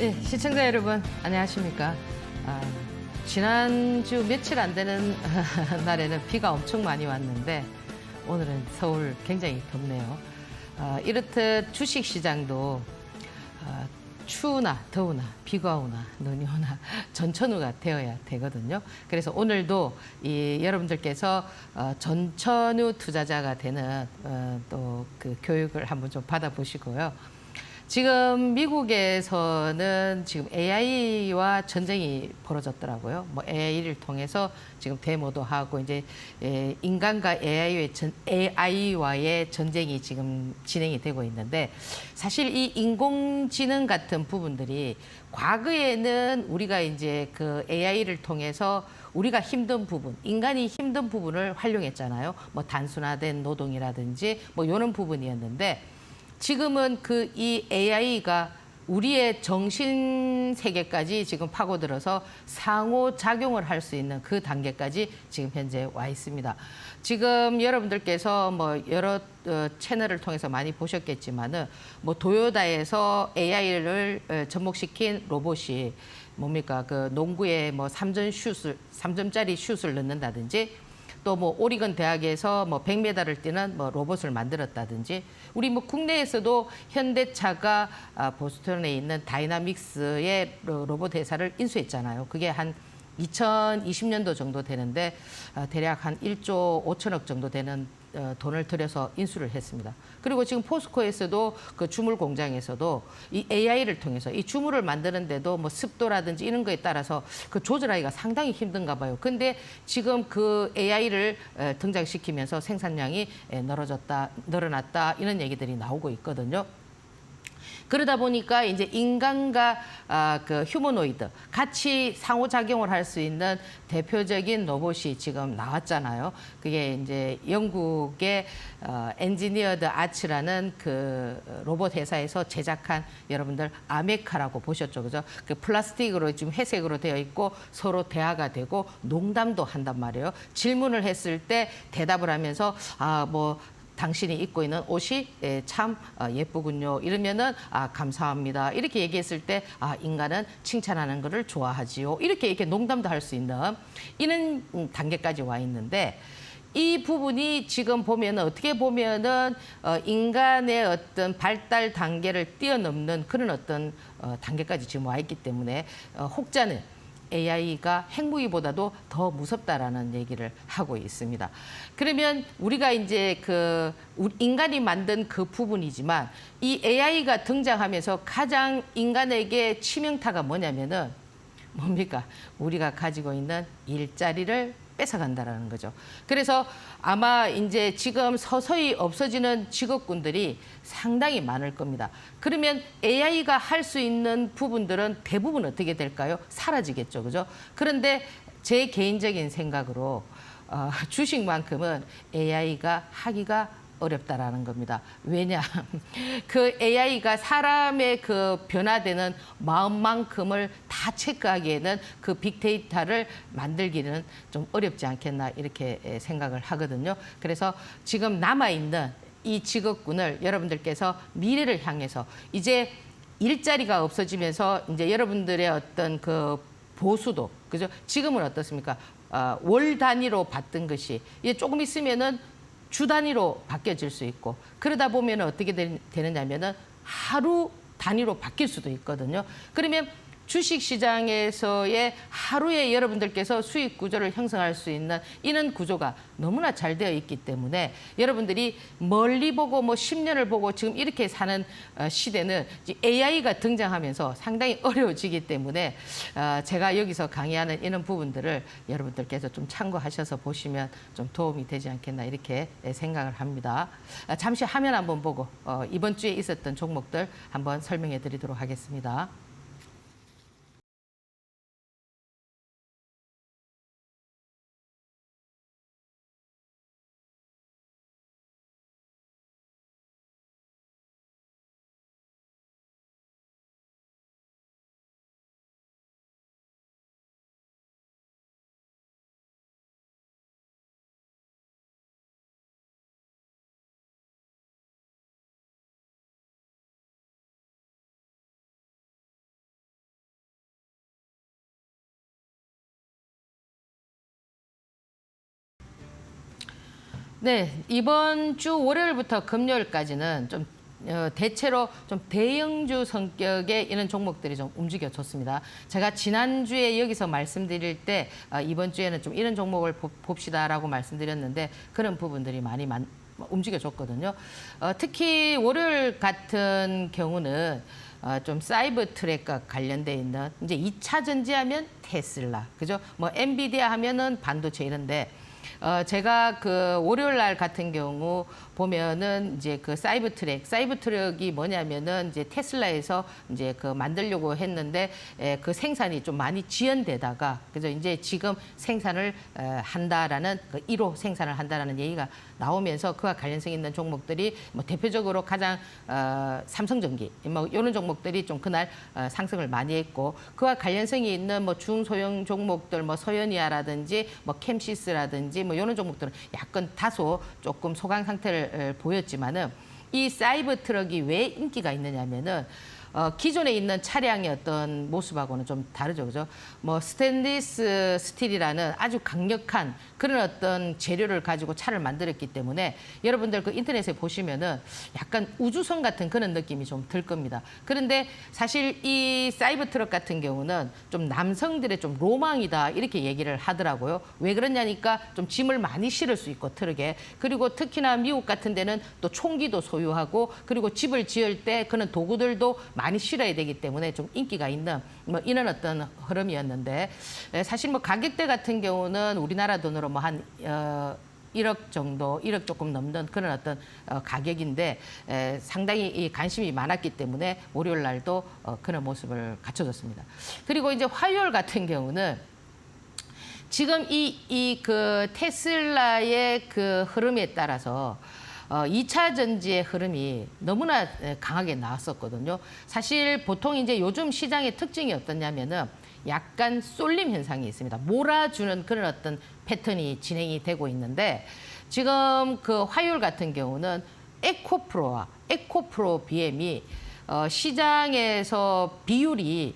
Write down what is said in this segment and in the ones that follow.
예, 시청자 여러분 안녕하십니까. 아, 지난주 며칠 안 되는 날에는 비가 엄청 많이 왔는데 오늘은 서울 굉장히 덥네요. 이렇듯 주식시장도 추우나 더우나 비가 오나 눈이 오나 전천후가 되어야 되거든요. 그래서 오늘도 여러분들께서 전천후 투자자가 되는 또 그 교육을 한번 좀 받아보시고요. 지금 미국에서는 지금 AI와 전쟁이 벌어졌더라고요. 뭐 AI를 통해서 지금 데모도 하고 이제 인간과 AI와의 전쟁이 지금 진행이 되고 있는데, 사실 이 인공지능 같은 부분들이 과거에는 우리가 이제 그 AI를 통해서 우리가 힘든 부분, 인간이 힘든 부분을 활용했잖아요. 뭐 단순화된 노동이라든지 뭐 이런 부분이었는데, 지금은 이 AI가 우리의 정신 세계까지 지금 파고들어서 상호작용을 할 수 있는 그 단계까지 지금 현재 와 있습니다. 지금 여러분들께서 뭐 여러 채널을 통해서 많이 보셨겠지만은 뭐 도요다에서 AI를 접목시킨 로봇이 뭡니까? 그 농구에 뭐 3점짜리 슛을 넣는다든지, 또 뭐 오리건 대학에서 뭐 100m를 뛰는 뭐 로봇을 만들었다든지, 우리 뭐 국내에서도 현대차가 보스턴에 있는 다이나믹스의 로봇 회사를 인수했잖아요. 그게 한 2020년도 정도 되는데 대략 한 1조 5천억 정도 되는 돈을 들여서 인수를 했습니다. 그리고 지금 포스코에서도 그 주물 공장에서도 이 AI를 통해서 이 주물을 만드는데도 뭐 습도라든지 이런 거에 따라서 그 조절하기가 상당히 힘든가 봐요. 근데 지금 그 AI를 등장시키면서 생산량이 늘어났다 이런 얘기들이 나오고 있거든요. 그러다 보니까 이제 인간과 그 휴머노이드 같이 상호작용을 할 수 있는 대표적인 로봇이 지금 나왔잖아요. 그게 이제 영국의 엔지니어드 아츠라는 그 로봇 회사에서 제작한, 여러분들 아메카라고 보셨죠, 그죠? 그 플라스틱으로 지금 회색으로 되어 있고 서로 대화가 되고 농담도 한단 말이에요. 질문을 했을 때 대답을 하면서 뭐 당신이 입고 있는 옷이 참 예쁘군요. 이러면은 감사합니다. 이렇게 얘기했을 때 인간은 칭찬하는 것을 좋아하지요. 이렇게 농담도 할 수 있는 이런 단계까지 와 있는데, 이 부분이 지금 보면은 어떻게 보면은 인간의 어떤 발달 단계를 뛰어넘는 그런 어떤 단계까지 지금 와 있기 때문에 혹자는 AI가 핵무기보다도 더 무섭다라는 얘기를 하고 있습니다. 그러면 우리가 이제 인간이 만든 그 부분이지만, 이 AI가 등장하면서 가장 인간에게 치명타가 뭐냐면은 뭡니까? 우리가 가지고 있는 일자리를 뺏어간다라는 거죠. 그래서 아마 이제 지금 서서히 없어지는 직업군들이 상당히 많을 겁니다. 그러면 AI가 할 수 있는 부분들은 대부분 어떻게 될까요? 사라지겠죠, 그죠? 그런데 제 개인적인 생각으로 주식만큼은 AI가 하기가 어렵다라는 겁니다. 왜냐? 그 AI가 사람의 그 변화되는 마음만큼을 다 체크하기에는 그 빅데이터를 만들기는 좀 어렵지 않겠나 이렇게 생각을 하거든요. 그래서 지금 남아있는 이 직업군을 여러분들께서 미래를 향해서, 이제 일자리가 없어지면서 이제 여러분들의 어떤 그 보수도, 그죠? 지금은 어떻습니까? 월 단위로 받던 것이 이제 조금 있으면은 주 단위로 바뀌어질 수 있고, 그러다 보면 어떻게 되느냐면은 하루 단위로 바뀔 수도 있거든요. 그러면 주식시장에서의 하루에 여러분들께서 수익 구조를 형성할 수 있는 이런 구조가 너무나 잘 되어 있기 때문에, 여러분들이 멀리 보고 뭐 10년을 보고 지금 이렇게 사는 시대는 AI가 등장하면서 상당히 어려워지기 때문에 제가 여기서 강의하는 이런 부분들을 여러분들께서 좀 참고하셔서 보시면 좀 도움이 되지 않겠나 이렇게 생각을 합니다. 잠시 화면 한번 보고 이번 주에 있었던 종목들 한번 설명해 드리도록 하겠습니다. 네, 이번 주 월요일부터 금요일까지는 좀 대체로 좀 대형주 성격의 이런 종목들이 좀 움직여졌습니다. 제가 지난주에 여기서 말씀드릴 때 이번 주에는 좀 이런 종목을 봅시다라고 말씀드렸는데 그런 부분들이 많이 움직여졌거든요. 특히 월요일 같은 경우는 좀 사이버 트랙과 관련돼 있는 이제 2차 전지하면 테슬라, 그죠? 뭐 엔비디아 하면은 반도체 이런데 제가 그 월요일 날 같은 경우 보면은 이제 그 사이버 트랙이 뭐냐면은 이제 테슬라에서 이제 그 만들려고 했는데 그 생산이 좀 많이 지연되다가 그죠? 이제 지금 생산을 한다라는 그 1호 생산을 한다라는 얘기가 나오면서 그와 관련성 있는 종목들이 뭐 대표적으로 가장 삼성전기 뭐 이런 종목들이 좀 그날 상승을 많이 했고 그와 관련성이 있는 뭐 중소형 종목들 뭐 서현이아라든지 뭐 캠시스라든지 뭐 이런 종목들은 약간 다소 조금 소강 상태를 보였지만은 이 사이버 트럭이 왜 인기가 있느냐면은 기존에 있는 차량의 어떤 모습하고는 좀 다르죠, 그죠? 뭐 스테인리스 스틸이라는 아주 강력한 그런 어떤 재료를 가지고 차를 만들었기 때문에 여러분들 그 인터넷에 보시면은 약간 우주선 같은 그런 느낌이 좀 들 겁니다. 그런데 사실 이 사이버 트럭 같은 경우는 좀 남성들의 좀 로망이다 이렇게 얘기를 하더라고요. 왜 그러냐니까 좀 짐을 많이 실을 수 있고 트럭에 그리고 특히나 미국 같은 데는 또 총기도 소유하고 그리고 집을 지을 때 그런 도구들도 많이 실어야 되기 때문에 좀 인기가 있는 뭐 이런 어떤 흐름이었는데 사실 뭐 가격대 같은 경우는 우리나라 돈으로 뭐 한 1억 정도, 1억 조금 넘는 그런 어떤 가격인데 상당히 이 관심이 많았기 때문에 월요일 날도 그런 모습을 갖춰줬습니다. 그리고 이제 화요일 같은 경우는 지금 그 테슬라의 그 흐름에 따라서 2차 전지의 흐름이 너무나 강하게 나왔었거든요. 사실 보통 이제 요즘 시장의 특징이 어떠냐면은 약간 쏠림 현상이 있습니다. 몰아주는 그런 어떤 패턴이 진행이 되고 있는데 지금 그 화요일 같은 경우는 에코프로 BM이 시장에서 비율이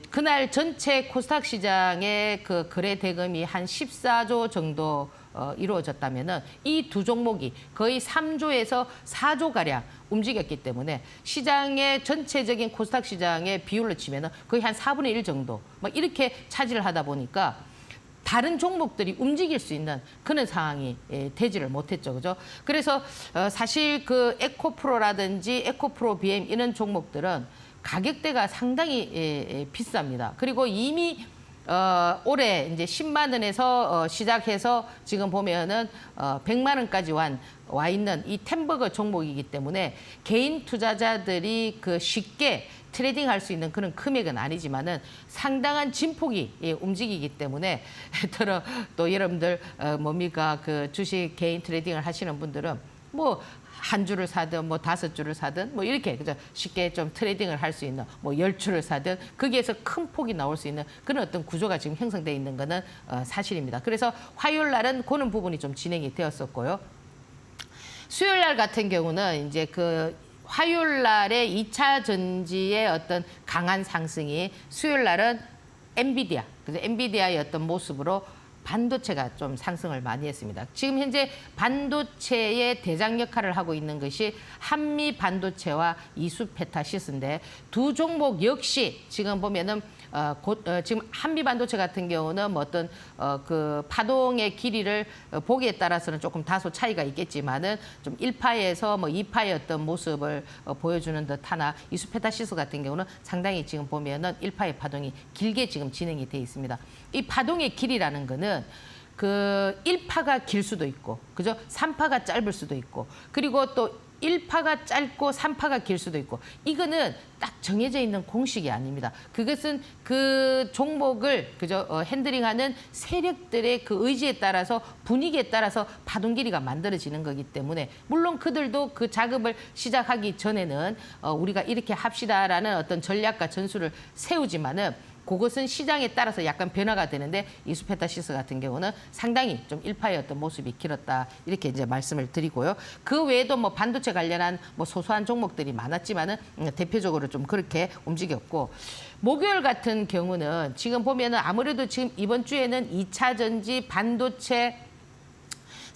그날 전체 코스닥 시장의 그 거래 대금이 한 14조 정도 이루어졌다면은 이 두 종목이 거의 3조에서 4조 가량 움직였기 때문에 시장의 전체적인 코스닥 시장의 비율로 치면은 거의 한 4분의 1 정도 막 이렇게 차지를 하다 보니까 다른 종목들이 움직일 수 있는 그런 상황이 되지를 못했죠, 그죠? 그래서 사실 그 에코프로라든지 에코프로 BM 이런 종목들은 가격대가 상당히 비쌉니다. 그리고 이미 올해 이제 10만 원에서 시작해서 지금 보면은 100만 원까지 와 있는 이 템버거 종목이기 때문에 개인 투자자들이 그 쉽게 트레이딩할 수 있는 그런 금액은 아니지만은 상당한 진폭이 움직이기 때문에 또 여러분들 뭡니까 그 주식 개인 트레이딩을 하시는 분들은 뭐 한 주를 사든 뭐 5주를 사든 뭐 이렇게 그죠 쉽게 좀 트레이딩을 할 수 있는 뭐 10주를 사든 거기에서 큰 폭이 나올 수 있는 그런 어떤 구조가 지금 형성돼 있는 거는 사실입니다. 그래서 화요일 날은 그런 부분이 좀 진행이 되었었고요. 수요일 날 같은 경우는 이제 그 화요일 날에 2차 전지의 어떤 강한 상승이 수요일 날은 엔비디아, 그래서 엔비디아의 어떤 모습으로 반도체가 좀 상승을 많이 했습니다. 지금 현재 반도체의 대장 역할을 하고 있는 것이 한미 반도체와 이수페타시스인데 두 종목 역시 지금 보면은 지금 한미 반도체 같은 경우는 뭐 어떤 그 파동의 길이를 보기에 따라서는 조금 다소 차이가 있겠지만은 좀 1파에서 뭐 2파의 어떤 모습을 보여주는 듯하나 이수페타시스 같은 경우는 상당히 지금 보면은 1파의 파동이 길게 지금 진행이 돼 있습니다. 이 파동의 길이라는 거는 그 1파가 길 수도 있고, 그죠? 3파가 짧을 수도 있고, 그리고 또 1파가 짧고 3파가 길 수도 있고, 이거는 딱 정해져 있는 공식이 아닙니다. 그것은 그 종목을 그죠 핸들링하는 세력들의 그 의지에 따라서 분위기에 따라서 파동 길이가 만들어지는 거기 때문에 물론 그들도 그 작업을 시작하기 전에는 우리가 이렇게 합시다라는 어떤 전략과 전술을 세우지만은. 그것은 시장에 따라서 약간 변화가 되는데 이수페타시스 같은 경우는 상당히 좀 1파의 어떤 모습이 길었다 이렇게 이제 말씀을 드리고요. 그 외에도 뭐 반도체 관련한 뭐 소소한 종목들이 많았지만은 대표적으로 좀 그렇게 움직였고 목요일 같은 경우는 지금 보면은 아무래도 지금 이번 주에는 2차 전지 반도체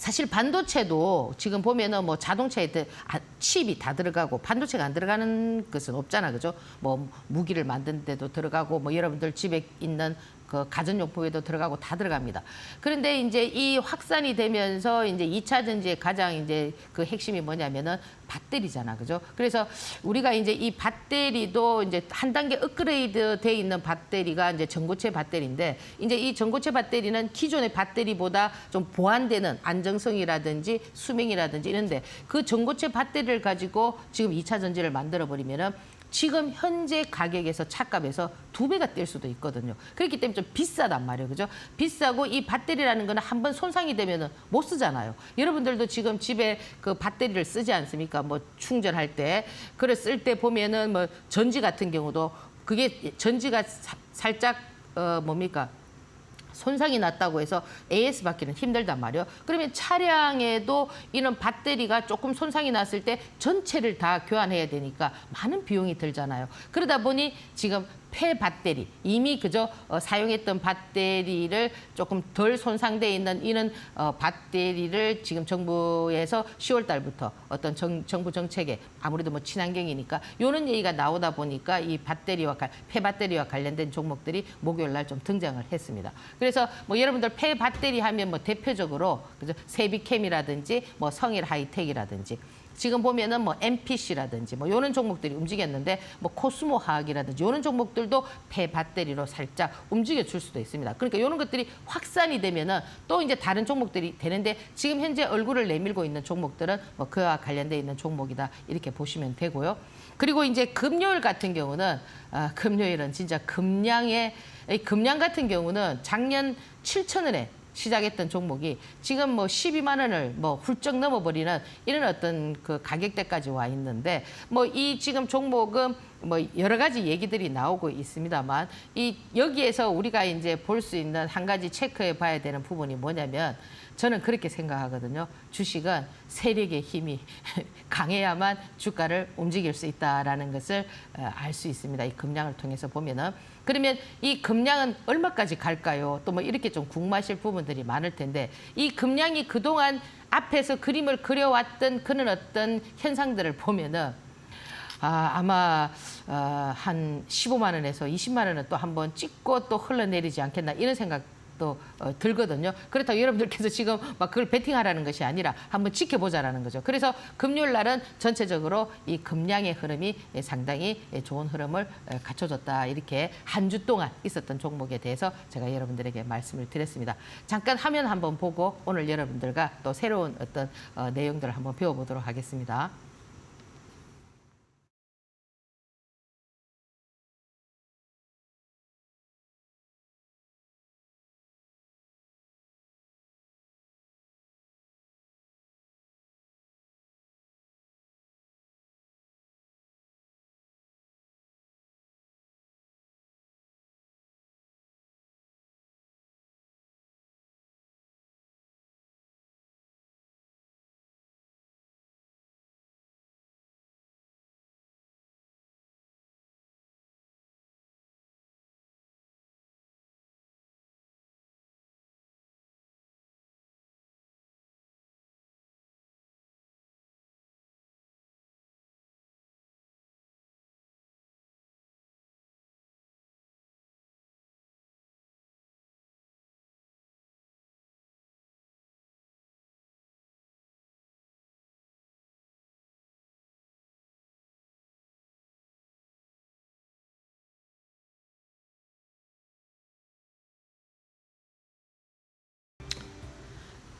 사실 반도체도 지금 보면은 뭐 자동차에 칩이 다 들어가고 반도체가 안 들어가는 것은 없잖아, 그죠? 뭐 무기를 만드는 데도 들어가고 뭐 여러분들 집에 있는 그 가전용품에도 들어가고 다 들어갑니다. 그런데 이제 이 확산이 되면서 이제 2차 전지의 가장 이제 그 핵심이 뭐냐면은 배터리잖아, 그죠? 그래서 우리가 이제 이 배터리도 이제 한 단계 업그레이드 돼 있는 배터리가 이제 전고체 배터리인데 이제 이 전고체 배터리는 기존의 배터리보다 좀 보완되는 안정성이라든지 수명이라든지 이런데 그 전고체 배터리를 가지고 지금 2차 전지를 만들어 버리면은 지금 현재 가격에서 차값에서 2배가 뛸 수도 있거든요. 그렇기 때문에 좀 비싸단 말이에요. 그죠? 비싸고 이 배터리라는 거는 한번 손상이 되면 못 쓰잖아요. 여러분들도 지금 집에 그 배터리를 쓰지 않습니까? 뭐 충전할 때. 그래 쓸 때 보면은 뭐 전지 같은 경우도 그게 전지가 살짝 뭡니까? 손상이 났다고 해서 AS 받기는 힘들단 말이에요. 그러면 차량에도 이런 배터리가 조금 손상이 났을 때 전체를 다 교환해야 되니까 많은 비용이 들잖아요. 그러다 보니 지금 폐배터리, 이미 그저 사용했던 배터리를 조금 덜 손상돼 있는 이런 배터리를 지금 정부에서 10월 달부터 어떤 정부 정책에 아무래도 뭐 친환경이니까 이런 얘기가 나오다 보니까 이 폐배터리와 관련된 종목들이 목요일 날 좀 등장을 했습니다. 그래서 뭐 여러분들 폐배터리 하면 뭐 대표적으로 그죠? 세비캠이라든지 뭐 성일 하이텍이라든지 지금 보면은 뭐 MPC라든지 뭐 이런 종목들이 움직였는데 뭐 코스모 화학이라든지 이런 종목들도 폐배터리로 살짝 움직여 줄 수도 있습니다. 그러니까 이런 것들이 확산이 되면은 또 이제 다른 종목들이 되는데 지금 현재 얼굴을 내밀고 있는 종목들은 뭐 그와 관련돼 있는 종목이다 이렇게 보시면 되고요. 그리고 이제 금요일 같은 경우는 금요일은 진짜 금량 같은 경우는 작년 7,000원에 시작했던 종목이 지금 뭐 12만 원을 뭐 훌쩍 넘어버리는 이런 어떤 그 가격대까지 와 있는데 뭐 이 지금 종목은 뭐 여러 가지 얘기들이 나오고 있습니다만 이 여기에서 우리가 이제 볼 수 있는 한 가지 체크해 봐야 되는 부분이 뭐냐면 저는 그렇게 생각하거든요. 주식은 세력의 힘이 강해야만 주가를 움직일 수 있다라는 것을 알 수 있습니다. 이 금량을 통해서 보면은. 그러면 이 금량은 얼마까지 갈까요? 또 뭐 이렇게 좀 궁금하실 부분들이 많을 텐데 이 금량이 그동안 앞에서 그림을 그려왔던 그런 어떤 현상들을 보면은 아마 한 15만 원에서 20만 원은 또 한번 찍고 또 흘러내리지 않겠나 이런 생각도 들거든요. 그렇다고 여러분들께서 지금 막 그걸 베팅하라는 것이 아니라 한번 지켜보자라는 거죠. 그래서 금요일 날은 전체적으로 이 금량의 흐름이 상당히 좋은 흐름을 갖춰줬다. 이렇게 한 주 동안 있었던 종목에 대해서 제가 여러분들에게 말씀을 드렸습니다. 잠깐 화면 한번 보고 오늘 여러분들과 또 새로운 어떤 내용들을 한번 배워보도록 하겠습니다.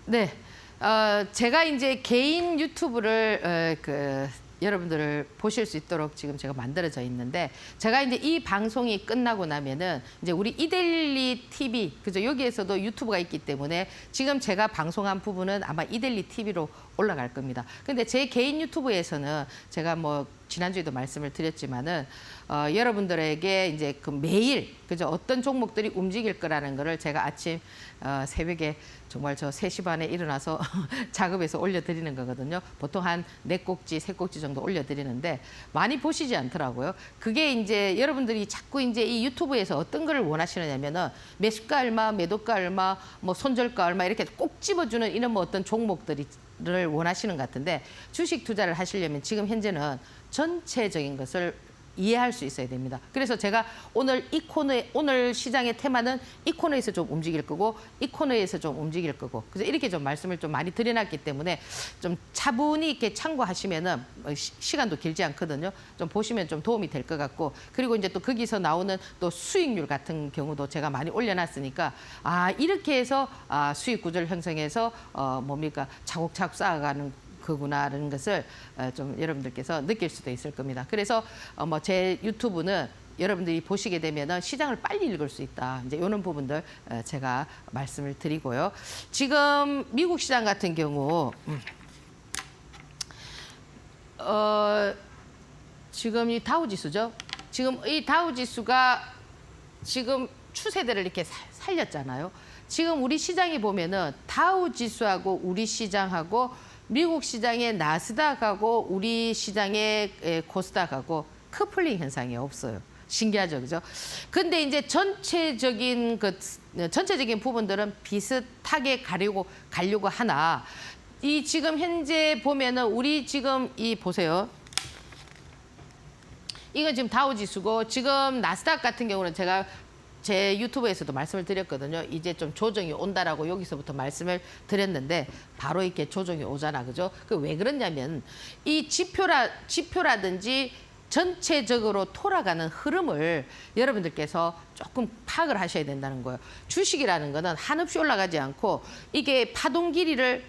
네, 제가 이제 개인 유튜브를 여러분들을 보실 수 있도록 지금 제가 만들어져 있는데 제가 이제 이 방송이 끝나고 나면은 이제 우리 이데일리 TV 그죠 여기에서도 유튜브가 있기 때문에 지금 제가 방송한 부분은 아마 이데일리 TV로 올라갈 겁니다. 근데 제 개인 유튜브에서는 제가 뭐 지난주에도 말씀을 드렸지만은 여러분들에게 이제 그 매일 그죠 어떤 종목들이 움직일 거라는 거를 제가 아침 새벽에 정말 저 3시 반에 일어나서 작업해서 올려드리는 거거든요. 보통 한 4꼭지, 3꼭지 정도 올려드리는데 많이 보시지 않더라고요. 그게 이제 여러분들이 자꾸 이제 이 유튜브에서 어떤 거를 원하시느냐면은 매수가 얼마, 매도가 얼마, 뭐 손절가 얼마 이렇게 꼭 집어주는 이런 뭐 어떤 종목들을 원하시는 것 같은데 주식 투자를 하시려면 지금 현재는 전체적인 것을 이해할 수 있어야 됩니다. 그래서 제가 오늘 이 코너에 오늘 시장의 테마는 이 코너에서 좀 움직일 거고 이 코너에서 좀 움직일 거고 그래서 이렇게 좀 말씀을 좀 많이 드려놨기 때문에 좀 차분히 이렇게 참고하시면은 시간도 길지 않거든요. 좀 보시면 좀 도움이 될 것 같고 그리고 이제 또 거기서 나오는 또 수익률 같은 경우도 제가 많이 올려놨으니까 이렇게 해서 수익 구조를 형성해서 뭡니까 차곡차곡 쌓아가는 그구나라는 것을 좀 여러분들께서 느낄 수도 있을 겁니다. 그래서 뭐 제 유튜브는 여러분들이 보시게 되면은 시장을 빨리 읽을 수 있다. 이제 이런 부분들 제가 말씀을 드리고요. 지금 미국 시장 같은 경우 지금 이 다우 지수죠. 지금 이 다우 지수가 지금 추세대를 이렇게 살렸잖아요. 지금 우리 시장에 보면은 다우 지수하고 우리 시장하고 미국 시장의 나스닥하고 우리 시장의 코스닥하고 커플링 현상이 없어요. 신기하죠, 그죠? 근데 이제 전체적인 부분들은 비슷하게 가려고 하나 이 지금 현재 보면은 우리 지금 이 보세요. 이건 지금 다우 지수고 지금 나스닥 같은 경우는 제가 제 유튜브에서도 말씀을 드렸거든요. 이제 좀 조정이 온다라고 여기서부터 말씀을 드렸는데 바로 이렇게 조정이 오잖아, 그죠? 그 왜 그러냐면 이 지표라든지 전체적으로 돌아가는 흐름을 여러분들께서 조금 파악을 하셔야 된다는 거예요. 주식이라는 거는 한없이 올라가지 않고 이게 파동 길이를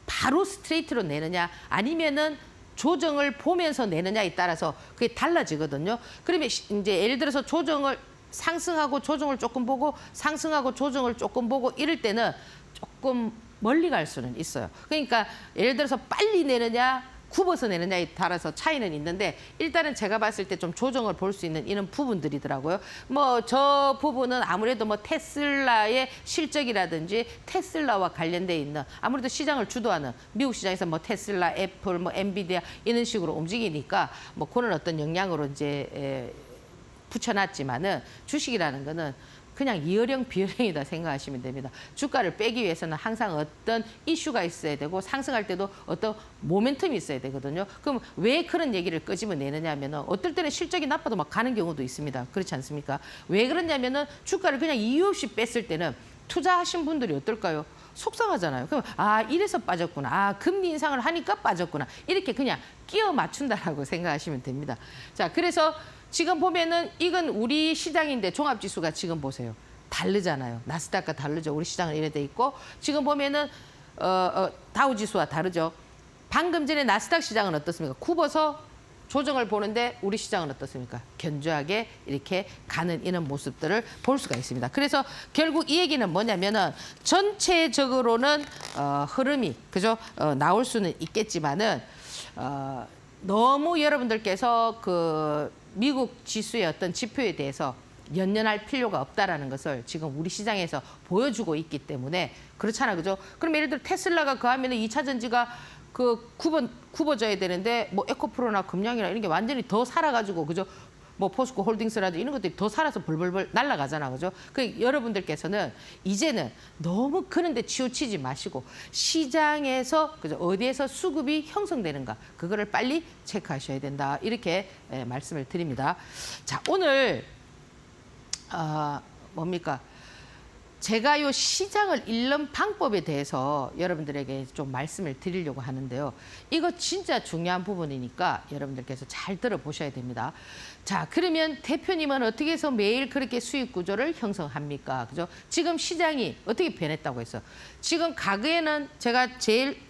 바로 스트레이트로 내느냐 아니면은 조정을 보면서 내느냐에 따라서 그게 달라지거든요. 그러면 이제 예를 들어서 조정을 상승하고 조정을 조금 보고 상승하고 조정을 조금 보고 이럴 때는 조금 멀리 갈 수는 있어요. 그러니까 예를 들어서 빨리 내느냐 굽어서 내느냐에 따라서 차이는 있는데 일단은 제가 봤을 때 좀 조정을 볼 수 있는 이런 부분들이더라고요. 뭐 저 부분은 아무래도 뭐 테슬라의 실적이라든지 테슬라와 관련돼 있는 아무래도 시장을 주도하는 미국 시장에서 뭐 테슬라, 애플, 뭐 엔비디아 이런 식으로 움직이니까 뭐 그런 어떤 영향으로 이제 붙여놨지만은 주식이라는 거는 그냥 이어령 비어령이다 생각하시면 됩니다. 주가를 빼기 위해서는 항상 어떤 이슈가 있어야 되고 상승할 때도 어떤 모멘텀이 있어야 되거든요. 그럼 왜 그런 얘기를 끄집어내느냐 하면은 어떨 때는 실적이 나빠도 막 가는 경우도 있습니다. 그렇지 않습니까? 왜 그러냐면은 주가를 그냥 이유 없이 뺐을 때는 투자하신 분들이 어떨까요? 속상하잖아요. 그럼 이래서 빠졌구나. 금리 인상을 하니까 빠졌구나. 이렇게 그냥 끼워 맞춘다라고 생각하시면 됩니다. 자, 그래서 지금 보면은 이건 우리 시장인데 종합지수가 지금 보세요. 다르잖아요. 나스닥과 다르죠. 우리 시장은 이래 돼 있고 지금 보면은 다우지수와 다르죠. 방금 전에 나스닥 시장은 어떻습니까? 굽어서 조정을 보는데 우리 시장은 어떻습니까? 견조하게 이렇게 가는 이런 모습들을 볼 수가 있습니다. 그래서 결국 이 얘기는 뭐냐면은 전체적으로는 흐름이 그죠? 나올 수는 있겠지만은 너무 여러분들께서 그 미국 지수의 어떤 지표에 대해서 연연할 필요가 없다라는 것을 지금 우리 시장에서 보여주고 있기 때문에 그렇잖아, 그죠? 그럼 예를 들어 테슬라가 그 하면은 2차 전지가 굽어져야 되는데 뭐 에코프로나 금양이나 이런 게 완전히 더 살아가지고 그죠? 뭐 포스코 홀딩스라든지 이런 것들이 더 살아서 벌벌벌 날아가잖아, 그죠? 그 여러분들께서는 이제는 너무 그런데 치우치지 마시고 시장에서 그죠? 어디에서 수급이 형성되는가 그거를 빨리 체크하셔야 된다 이렇게 말씀을 드립니다. 자, 오늘 뭡니까? 제가 요 시장을 읽는 방법에 대해서 여러분들에게 좀 말씀을 드리려고 하는데요. 이거 진짜 중요한 부분이니까 여러분들께서 잘 들어보셔야 됩니다. 자, 그러면 대표님은 어떻게 해서 매일 그렇게 수익 구조를 형성합니까? 그죠? 지금 시장이 어떻게 변했다고 했어? 지금 가그에는 제가 제일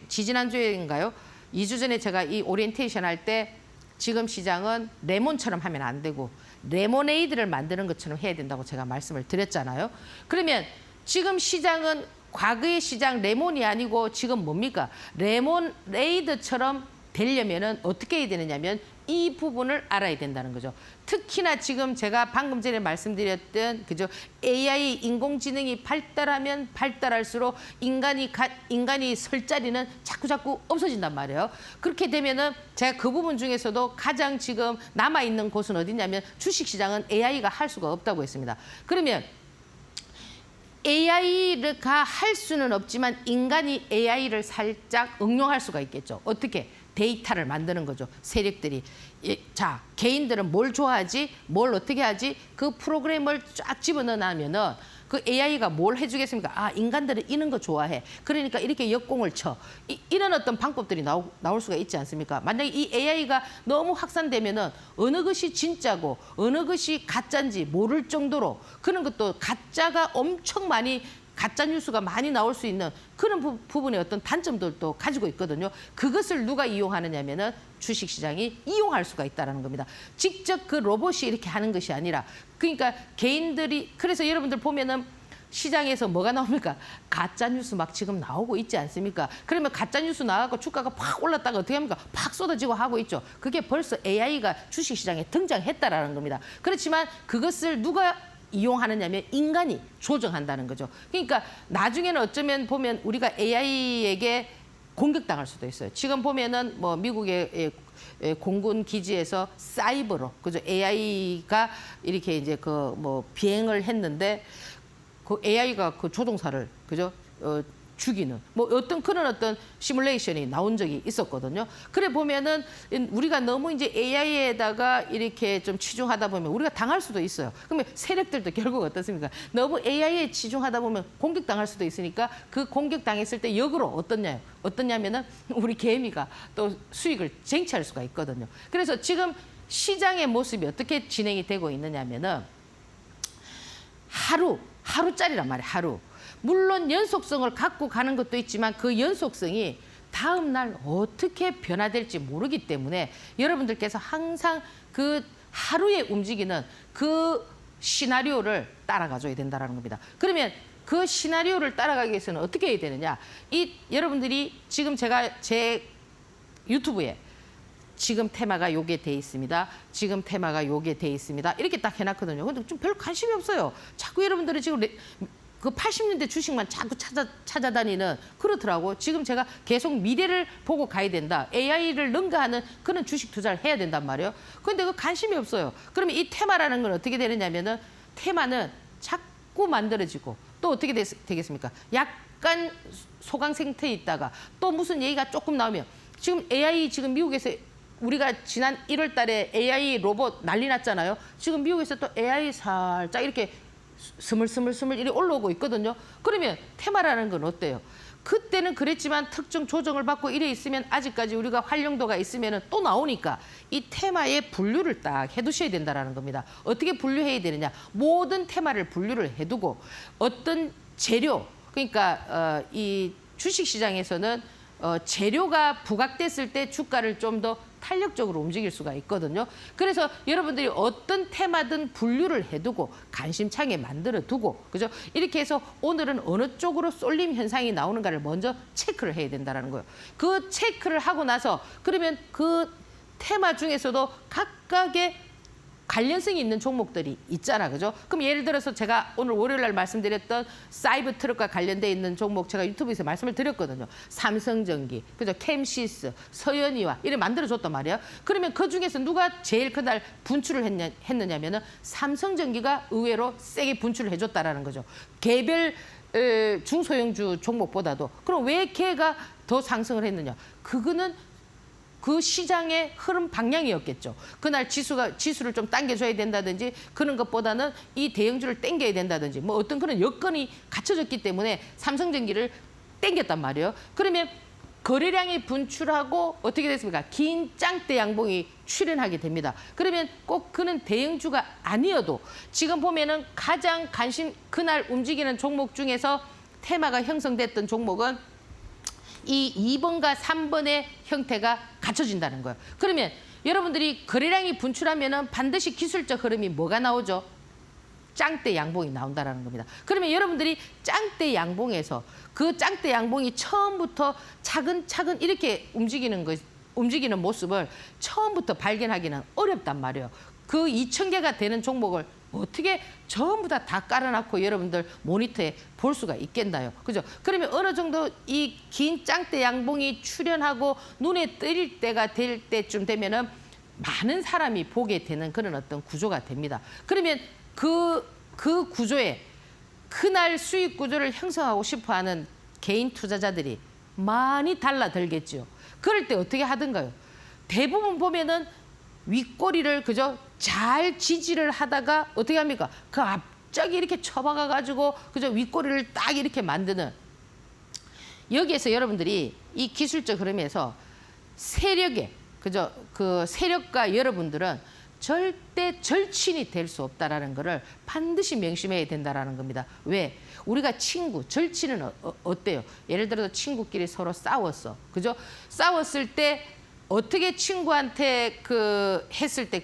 지지난주에인가요? 2주 전에 제가 이 오리엔테이션 할 때 지금 시장은 레몬처럼 하면 안 되고 레모네이드를 만드는 것처럼 해야 된다고 제가 말씀을 드렸잖아요. 그러면 지금 시장은 과거의 시장 레몬이 아니고 지금 뭡니까? 레몬레이드처럼 되려면은 어떻게 해야 되느냐면 이 부분을 알아야 된다는 거죠. 특히나 지금 제가 방금 전에 말씀드렸던 그죠? AI 인공지능이 발달하면 발달할수록 인간이 설 자리는 자꾸 없어진단 말이에요. 그렇게 되면은 제가 그 부분 중에서도 가장 지금 남아 있는 곳은 어디냐면 주식시장은 AI가 할 수가 없다고 했습니다. 그러면 AI가 할 수는 없지만 인간이 AI를 살짝 응용할 수가 있겠죠. 어떻게? 데이터를 만드는 거죠. 세력들이. 자, 개인들은 뭘 좋아하지? 뭘 어떻게 하지? 그 프로그램을 쫙 집어넣으면은 그 AI가 뭘 해주겠습니까? 아, 인간들은 이런 거 좋아해. 그러니까 이렇게 역공을 쳐. 이런 어떤 방법들이 나올 수가 있지 않습니까? 만약에 이 AI가 너무 확산되면은 어느 것이 진짜고 어느 것이 가짜인지 모를 정도로 그런 것도 가짜가 엄청 많이 가짜 뉴스가 많이 나올 수 있는 그런 부분의 어떤 단점들도 가지고 있거든요. 그것을 누가 이용하느냐면은 주식시장이 이용할 수가 있다는 겁니다. 직접 그 로봇이 이렇게 하는 것이 아니라 그러니까 개인들이 그래서 여러분들 보면은 시장에서 뭐가 나옵니까? 가짜 뉴스 막 지금 나오고 있지 않습니까? 그러면 가짜 뉴스 나가고 주가가 팍 올랐다가 어떻게 합니까? 팍 쏟아지고 하고 있죠. 그게 벌써 AI가 주식시장에 등장했다라는 겁니다. 그렇지만 그것을 누가 이용하느냐면 인간이 조정한다는 거죠. 그러니까 나중에는 어쩌면 보면 우리가 AI에게 공격당할 수도 있어요. 지금 보면은 뭐 미국의 공군 기지에서 사이버로 그죠? AI가 이렇게 이제 그 뭐 비행을 했는데 그 AI가 그 조종사를 그죠? 죽이는 뭐 어떤 그런 어떤 시뮬레이션이 나온 적이 있었거든요. 그래 보면은 우리가 너무 이제 AI에다가 이렇게 좀 치중하다 보면 우리가 당할 수도 있어요. 그러면 세력들도 결국 어떻습니까? 너무 AI에 치중하다 보면 공격당할 수도 있으니까 그 공격당했을 때 역으로 어떠냐면은 우리 개미가 또 수익을 쟁취할 수가 있거든요. 그래서 지금 시장의 모습이 어떻게 진행이 되고 있느냐면은 하루짜리란 말이에요. 하루. 물론 연속성을 갖고 가는 것도 있지만 그 연속성이 다음 날 어떻게 변화될지 모르기 때문에 여러분들께서 항상 그 하루에 움직이는 그 시나리오를 따라가줘야 된다는 겁니다. 그러면 그 시나리오를 따라가기 위해서는 어떻게 해야 되느냐? 여러분들이 지금 제가 제 유튜브에 지금 테마가 요게 돼 있습니다. 지금 테마가 요게 돼 있습니다. 이렇게 딱 해놨거든요. 근데 좀 별 관심이 없어요. 자꾸 여러분들이 지금 그 80년대 주식만 자꾸 찾아다니는 그렇더라고. 지금 제가 계속 미래를 보고 가야 된다. AI를 능가하는 그런 주식 투자를 해야 된단 말이에요. 그런데 그 관심이 없어요. 그러면 이 테마라는 건 어떻게 되느냐면은 테마는 자꾸 만들어지고 또 어떻게 되겠습니까? 약간 소강 상태에 있다가 또 무슨 얘기가 조금 나오면 지금 AI 지금 미국에서 우리가 지난 1월 달에 AI 로봇 난리 났잖아요. 지금 미국에서 또 AI 살짝 이렇게 스물스물 이렇게 올라오고 있거든요. 그러면 테마라는 건 어때요? 그때는 그랬지만 특정 조정을 받고 이래 있으면 아직까지 우리가 활용도가 있으면 또 나오니까 이 테마의 분류를 딱 해두셔야 된다는 겁니다. 어떻게 분류해야 되느냐? 모든 테마를 분류를 해두고 어떤 재료, 그러니까 이 주식시장에서는 재료가 부각됐을 때 주가를 좀 더 탄력적으로 움직일 수가 있거든요. 그래서 여러분들이 어떤 테마든 분류를 해두고 관심창에 만들어두고 그죠? 이렇게 해서 오늘은 어느 쪽으로 쏠림 현상이 나오는가를 먼저 체크를 해야 된다는 거예요. 그 체크를 하고 나서 그러면 그 테마 중에서도 각각의 관련성이 있는 종목들이 있잖아, 그죠? 그럼 예를 들어서 제가 오늘 월요일 날 말씀드렸던 사이버 트럭과 관련돼 있는 종목 제가 유튜브에서 말씀을 드렸거든요. 삼성전기, 그죠? 캠시스, 서현이와 이렇게 만들어줬단 말이에요. 그러면 그 중에서 누가 제일 그날 분출을 했느냐면은 삼성전기가 의외로 세게 분출을 해줬다라는 거죠. 개별 중소형주 종목보다도. 그럼 왜 걔가 더 상승을 했느냐? 그거는 그 시장의 흐름 방향이었겠죠. 그날 지수를 좀 당겨줘야 된다든지 그런 것보다는 이 대형주를 당겨야 된다든지 뭐 어떤 그런 여건이 갖춰졌기 때문에 삼성전기를 당겼단 말이에요. 그러면 거래량이 분출하고 어떻게 됐습니까? 긴 짱대 양봉이 출현하게 됩니다. 그러면 꼭 그는 대형주가 아니어도 지금 보면은 가장 그날 움직이는 종목 중에서 테마가 형성됐던 종목은 이 2번과 3번의 형태가 갖춰진다는 거예요. 그러면 여러분들이 거래량이 분출하면은 반드시 기술적 흐름이 뭐가 나오죠? 짱대 양봉이 나온다라는 겁니다. 그러면 여러분들이 짱대 양봉에서 그 짱대 양봉이 처음부터 차근차근 이렇게 움직이는 모습을 처음부터 발견하기는 어렵단 말이에요. 그 2,000개가 되는 종목을 어떻게 전부 다 깔아놓고 여러분들 모니터에 볼 수가 있겠나요? 그죠? 그러면 어느 정도 이 긴 짱대 양봉이 출현하고 눈에 뜰 때가 될 때쯤 되면은 많은 사람이 보게 되는 그런 어떤 구조가 됩니다. 그러면 그 구조에 그날 수익 구조를 형성하고 싶어하는 개인 투자자들이 많이 달라들겠죠. 그럴 때 어떻게 하던가요? 대부분 보면은 윗꼬리를 그죠? 잘 지지를 하다가 어떻게 합니까? 그 갑자기 이렇게 쳐박아 가지고 그죠? 윗꼬리를 딱 이렇게 만드는, 여기에서 여러분들이 이 기술적 흐름에서 세력에 그죠? 그 세력과 여러분들은 절대 절친이 될 수 없다라는 거를 반드시 명심해야 된다라는 겁니다. 왜? 우리가 친구, 절친은 어때요? 예를 들어서 친구끼리 서로 싸웠어. 그죠? 싸웠을 때 어떻게 친구한테 했을 때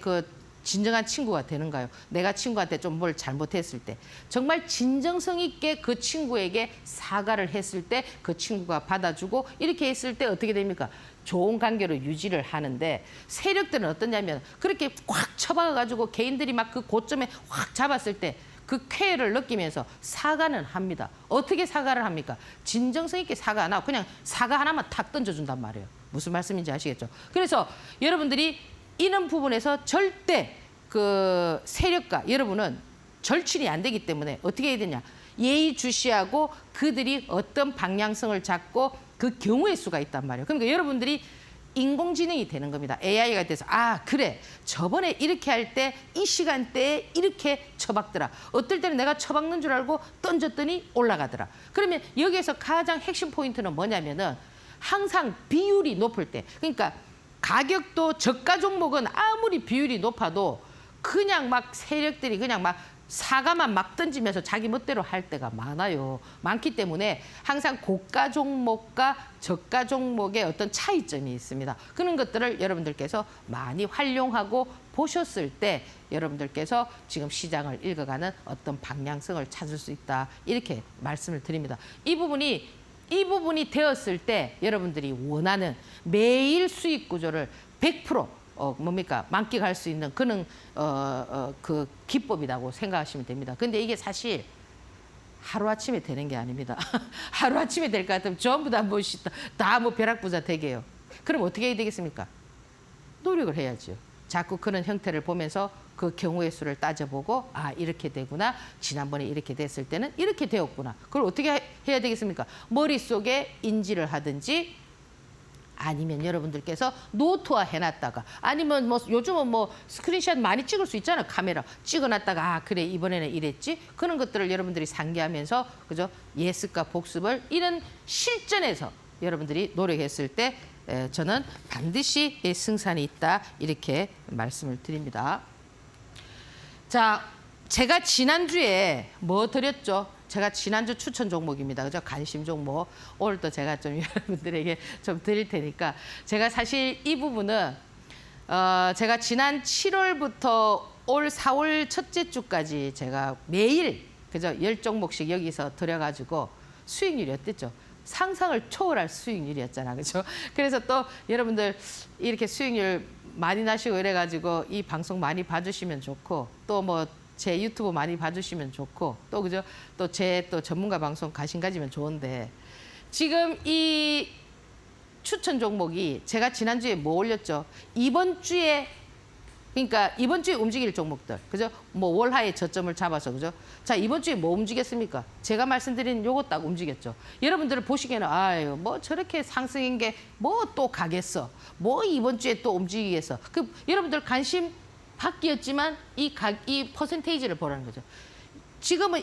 진정한 친구가 되는가요? 내가 친구한테 좀 뭘 잘못했을 때 정말 진정성 있게 그 친구에게 사과를 했을 때 그 친구가 받아주고 이렇게 했을 때 어떻게 됩니까? 좋은 관계로 유지를 하는데, 세력들은 어떠냐면 그렇게 꽉 쳐박아가지고 개인들이 막 그 고점에 확 잡았을 때 그 쾌를 느끼면서 사과는 합니다. 어떻게 사과를 합니까? 진정성 있게 사과 안 하고 그냥 사과 하나만 탁 던져준단 말이에요. 무슨 말씀인지 아시겠죠? 그래서 여러분들이 이런 부분에서 절대 그 세력과 여러분은 절친이 안 되기 때문에 어떻게 해야 되냐? 예의주시하고 그들이 어떤 방향성을 잡고 그 경우의 수가 있단 말이에요. 그러니까 여러분들이 인공지능이 되는 겁니다. AI가 돼서 그래 저번에 이렇게 할 때 이 시간대에 이렇게 쳐박더라. 어떨 때는 내가 쳐박는 줄 알고 던졌더니 올라가더라. 그러면 여기에서 가장 핵심 포인트는 뭐냐면은 항상 비율이 높을 때, 그러니까 가격도 저가 종목은 아무리 비율이 높아도 그냥 막 세력들이 그냥 막 사과만 막 던지면서 자기 멋대로 할 때가 많아요. 많기 때문에 항상 고가 종목과 저가 종목의 어떤 차이점이 있습니다. 그런 것들을 여러분들께서 많이 활용하고 보셨을 때 여러분들께서 지금 시장을 읽어가는 어떤 방향성을 찾을 수 있다. 이렇게 말씀을 드립니다. 이 부분이 되었을 때 여러분들이 원하는 매일 수익 구조를 100% 만끽할 수 있는 그런 그 기법이라고 생각하시면 됩니다. 근데 이게 사실 하루아침에 되는 게 아닙니다. 하루아침에 될 것 같으면 전부 다 벼락부자 되게요. 그럼 어떻게 해야 되겠습니까? 노력을 해야죠. 자꾸 그런 형태를 보면서 그 경우의 수를 따져보고 이렇게 되구나. 지난번에 이렇게 됐을 때는 이렇게 되었구나. 그걸 어떻게 해야 되겠습니까? 머릿속에 인지를 하든지 아니면 여러분들께서 노트화 해놨다가 아니면 요즘은 스크린샷 많이 찍을 수 있잖아요. 카메라 찍어놨다가 그래 이번에는 이랬지. 그런 것들을 여러분들이 상기하면서 그죠? 예습과 복습을 이런 실전에서 여러분들이 노력했을 때 저는 반드시 승산이 있다. 이렇게 말씀을 드립니다. 자, 제가 지난주에 뭐 드렸죠? 제가 지난주 추천 종목입니다. 그죠? 관심 종목. 오늘 또 제가 좀 여러분들에게 좀 드릴 테니까. 제가 사실 이 부분은 제가 지난 7월부터 올 4월 첫째 주까지 제가 매일 그죠? 10종목씩 여기서 드려가지고 수익률이 어땠죠? 상상을 초월할 수익률이었잖아. 그죠? 그래서 또 여러분들 이렇게 수익률 많이 나시고 이래가지고 이 방송 많이 봐주시면 좋고 또 제 유튜브 많이 봐주시면 좋고 또 그죠? 또 제 전문가 방송 가시면 좋은데 지금 이 추천 종목이 제가 지난주에 뭐 올렸죠? 이번 주에 움직일 종목들 그죠? 월하의 저점을 잡아서 그죠? 자, 이번 주에 뭐 움직였습니까? 제가 말씀드린 요거 딱 움직였죠. 여러분들을 보시기에는 저렇게 상승인 게 또 가겠어. 이번 주에 또 움직이겠어. 여러분들 관심 바뀌었지만 이 퍼센테이지를 보라는 거죠. 지금은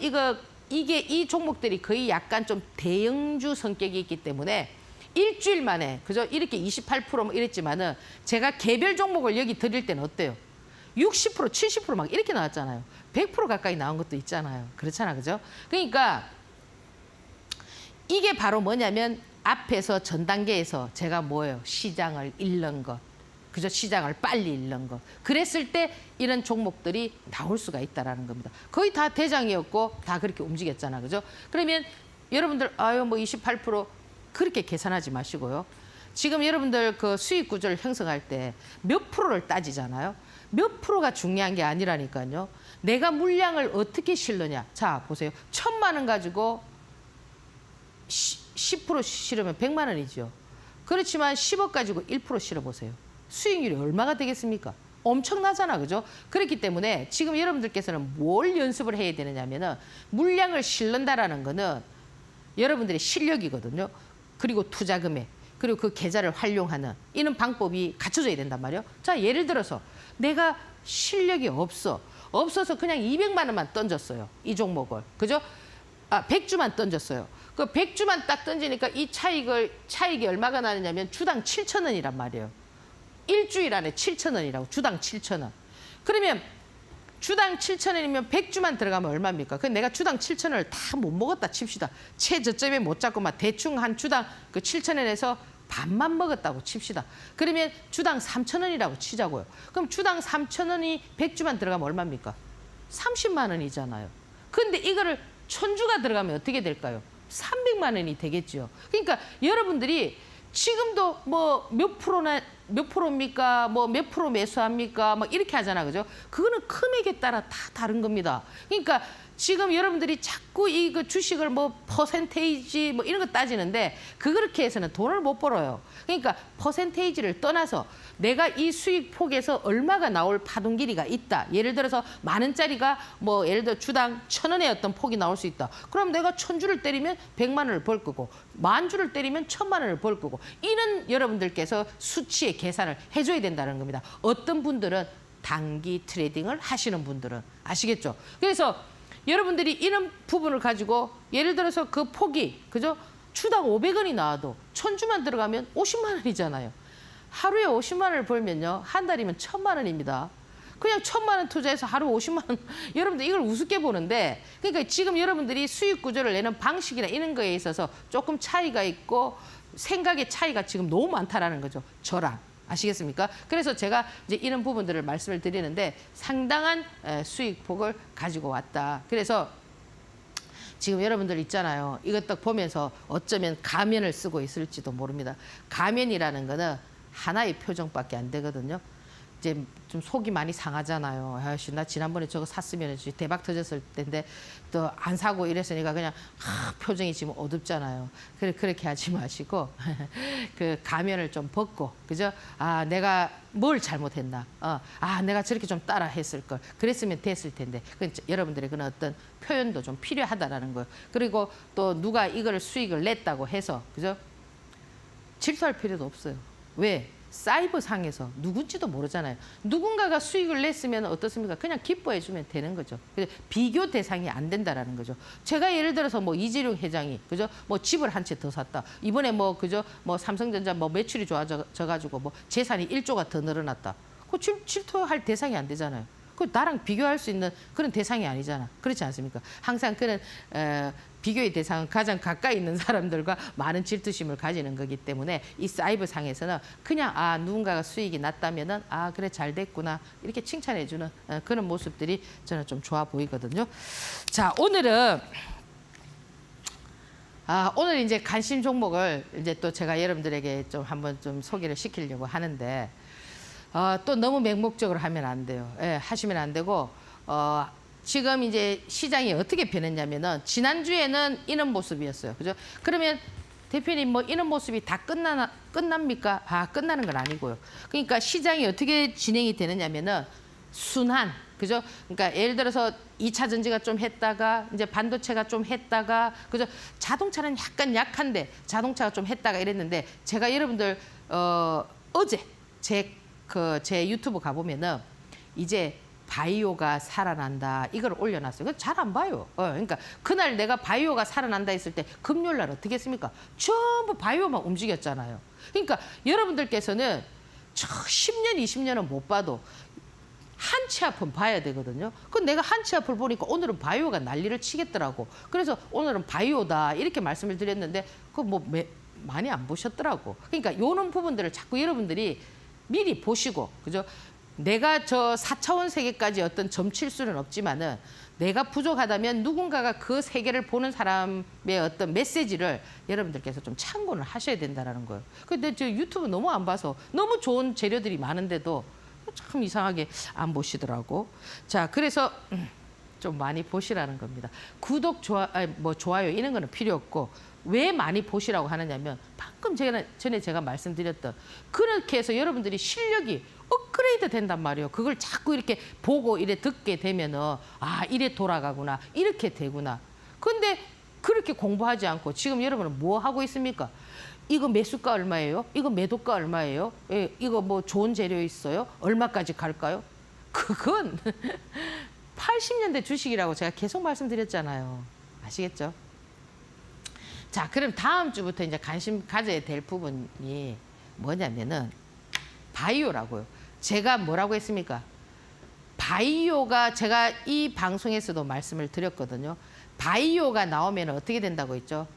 이 종목들이 거의 약간 좀 대형주 성격이 있기 때문에 일주일 만에 그죠? 이렇게 28% 이랬지만은 제가 개별 종목을 여기 드릴 때는 어때요? 60%, 70% 막 이렇게 나왔잖아요. 100% 가까이 나온 것도 있잖아요. 그렇잖아, 그죠? 그러니까 이게 바로 뭐냐면 앞에서 전 단계에서 제가 시장을 잃는 것. 그저 시장을 빨리 잃는 거. 그랬을 때 이런 종목들이 나올 수가 있다라는 겁니다. 거의 다 대장이었고 다 그렇게 움직였잖아, 그죠? 그러면 여러분들 아유 뭐 28% 그렇게 계산하지 마시고요. 지금 여러분들 그 수익 구조를 형성할 때 몇 프로를 따지잖아요. 몇 프로가 중요한 게 아니라니까요. 내가 물량을 어떻게 실느냐. 자, 보세요. 1,000만 원 가지고 10% 실으면 100만 원이죠. 그렇지만 10억 가지고 1% 실어보세요. 수익률이 얼마가 되겠습니까? 엄청나잖아, 그죠? 그렇기 때문에 지금 여러분들께서는 뭘 연습을 해야 되느냐면은 물량을 실는다라는 거는 여러분들의 실력이거든요. 그리고 투자 금액, 그리고 그 계좌를 활용하는 이런 방법이 갖춰져야 된단 말이에요. 자, 예를 들어서 내가 실력이 없어서 그냥 200만 원만 던졌어요. 이 종목을. 그죠? 100주만 던졌어요. 그 100주만 딱 던지니까 이 차익이 얼마가 나느냐면 주당 7,000원이란 말이에요. 일주일 안에 7,000원이라고. 주당 7,000원. 그러면 주당 7,000원이면 100주만 들어가면 얼마입니까? 그 내가 주당 7,000원을 다 못 먹었다 칩시다. 최저점에 못 잡고 막 대충 한 주당 그 7,000원에서 반만 먹었다고 칩시다. 그러면 주당 3,000원이라고 치자고요. 그럼 주당 3,000원이 100주만 들어가면 얼마입니까? 30만 원이잖아요. 근데 이거를 1,000주가 들어가면 어떻게 될까요? 300만 원이 되겠죠. 그러니까 여러분들이 지금도 뭐 몇 프로입니까? 뭐 몇 프로 매수합니까? 막 이렇게 하잖아, 그죠? 그거는 금액에 따라 다 다른 겁니다. 그러니까 지금 여러분들이 자꾸 이 그 주식을 뭐 퍼센테이지 뭐 이런 거 따지는데 그렇게 해서는 돈을 못 벌어요. 그러니까 퍼센테이지를 떠나서 내가 이 수익 폭에서 얼마가 나올 파동 길이가 있다. 예를 들어서 10,000원짜리가 뭐 예를 들어 주당 1,000원의 어떤 폭이 나올 수 있다. 그럼 내가 1,000주를 때리면 100만 원을 벌 거고 10,000주를 때리면 1,000만 원을 벌 거고 이런 여러분들께서 수치의 계산을 해줘야 된다는 겁니다. 어떤 분들은 단기 트레이딩을 하시는 분들은 아시겠죠? 그래서 여러분들이 이런 부분을 가지고 예를 들어서 그 폭이 그죠? 주당 500원이 나와도 1,000주만 들어가면 50만 원이잖아요. 하루에 50만 원을 벌면요. 한 달이면 1,000만 원입니다. 그냥 1,000만 원 투자해서 하루 50만 원. 여러분들 이걸 우습게 보는데 그러니까 지금 여러분들이 수익 구조를 내는 방식이나 이런 거에 있어서 조금 차이가 있고 생각의 차이가 지금 너무 많다라는 거죠. 저랑. 아시겠습니까? 그래서 제가 이제 이런 부분들을 말씀을 드리는데 상당한 수익폭을 가지고 왔다. 그래서 지금 여러분들 있잖아요. 이것 딱 보면서 어쩌면 가면을 쓰고 있을지도 모릅니다. 가면이라는 거는 하나의 표정밖에 안 되거든요. 이제 좀 속이 많이 상하잖아요. 아씨, 나 지난번에 저거 샀으면 대박 터졌을 텐데 또 안 사고 이랬으니까 그냥 표정이 지금 어둡잖아요. 그렇게 하지 마시고 그 가면을 좀 벗고 그죠? 아, 내가 뭘 잘못했나? 내가 저렇게 좀 따라 했을 걸. 그랬으면 됐을 텐데. 여러분들의 그런 어떤 표현도 좀 필요하다라는 거예요. 그리고 또 누가 이걸 수익을 냈다고 해서 그죠? 질투할 필요도 없어요. 왜? 사이버 상에서 누군지도 모르잖아요. 누군가가 수익을 냈으면 어떻습니까? 그냥 기뻐해 주면 되는 거죠. 비교 대상이 안 된다라는 거죠. 제가 예를 들어서 뭐 이재용 회장이 그죠? 뭐 집을 한 채 더 샀다. 이번에 뭐 그죠? 뭐 삼성전자 뭐 매출이 좋아져 가지고 뭐 재산이 1조가 더 늘어났다. 그 질투할 대상이 안 되잖아요. 그 나랑 비교할 수 있는 그런 대상이 아니잖아. 그렇지 않습니까? 항상 그런 비교의 대상은 가장 가까이 있는 사람들과 많은 질투심을 가지는 거기 때문에 이 사이버 상에서는 그냥 누군가가 수익이 났다면은 그래 잘 됐구나 이렇게 칭찬해주는 그런 모습들이 저는 좀 좋아 보이거든요. 자, 오늘 이제 관심 종목을 이제 또 제가 여러분들에게 좀 한번 좀 소개를 시키려고 하는데 또 너무 맹목적으로 하면 안 돼요. 예, 하시면 안 되고 지금 이제 시장이 어떻게 변했냐면은 지난주에는 이런 모습이었어요. 그죠? 그러면 대표님 뭐 이런 모습이 다 끝납니까? 끝나는 건 아니고요. 그러니까 시장이 어떻게 진행이 되느냐면은 순환. 그죠? 그러니까 예를 들어서 2차 전지가 좀 했다가 이제 반도체가 좀 했다가 그죠? 자동차는 약간 약한데 자동차가 좀 했다가 이랬는데 제가 여러분들 어제 제 유튜브 가보면은 이제 바이오가 살아난다 이걸 올려놨어요. 잘 안 봐요. 그러니까 그날 내가 바이오가 살아난다 했을 때 금요일 날 어떻게 했습니까? 전부 바이오만 움직였잖아요. 그러니까 여러분들께서는 10년, 20년은 못 봐도 한 치 앞은 봐야 되거든요. 그럼 내가 한 치 앞을 보니까 오늘은 바이오가 난리를 치겠더라고. 그래서 오늘은 바이오다 이렇게 말씀을 드렸는데 많이 안 보셨더라고. 그러니까 이런 부분들을 자꾸 여러분들이 미리 보시고, 그죠? 내가 저 4차원 세계까지 어떤 점칠 수는 없지만은 내가 부족하다면 누군가가 그 세계를 보는 사람의 어떤 메시지를 여러분들께서 좀 참고를 하셔야 된다는 거예요. 근데 저 유튜브 너무 안 봐서 너무 좋은 재료들이 많은데도 참 이상하게 안 보시더라고. 자, 그래서 좀 많이 보시라는 겁니다. 구독, 좋아요 이런 거는 필요 없고 왜 많이 보시라고 하느냐면 방금 전에 제가 말씀드렸던 그렇게 해서 여러분들이 실력이 업그레이드 된단 말이에요. 그걸 자꾸 이렇게 보고 이래 듣게 되면은 아, 이래 돌아가구나. 이렇게 되구나. 근데 그렇게 공부하지 않고 지금 여러분은 뭐 하고 있습니까? 이거 매수가 얼마예요? 이거 매도가 얼마예요? 예, 이거 뭐 좋은 재료 있어요? 얼마까지 갈까요? 그건 80년대 주식이라고 제가 계속 말씀드렸잖아요. 아시겠죠? 자, 그럼 다음 주부터 이제 관심 가져야 될 부분이 뭐냐면은 바이오라고요. 제가 뭐라고 했습니까? 바이오가 제가 이 방송에서도 말씀을 드렸거든요. 바이오가 나오면 어떻게 된다고 했죠?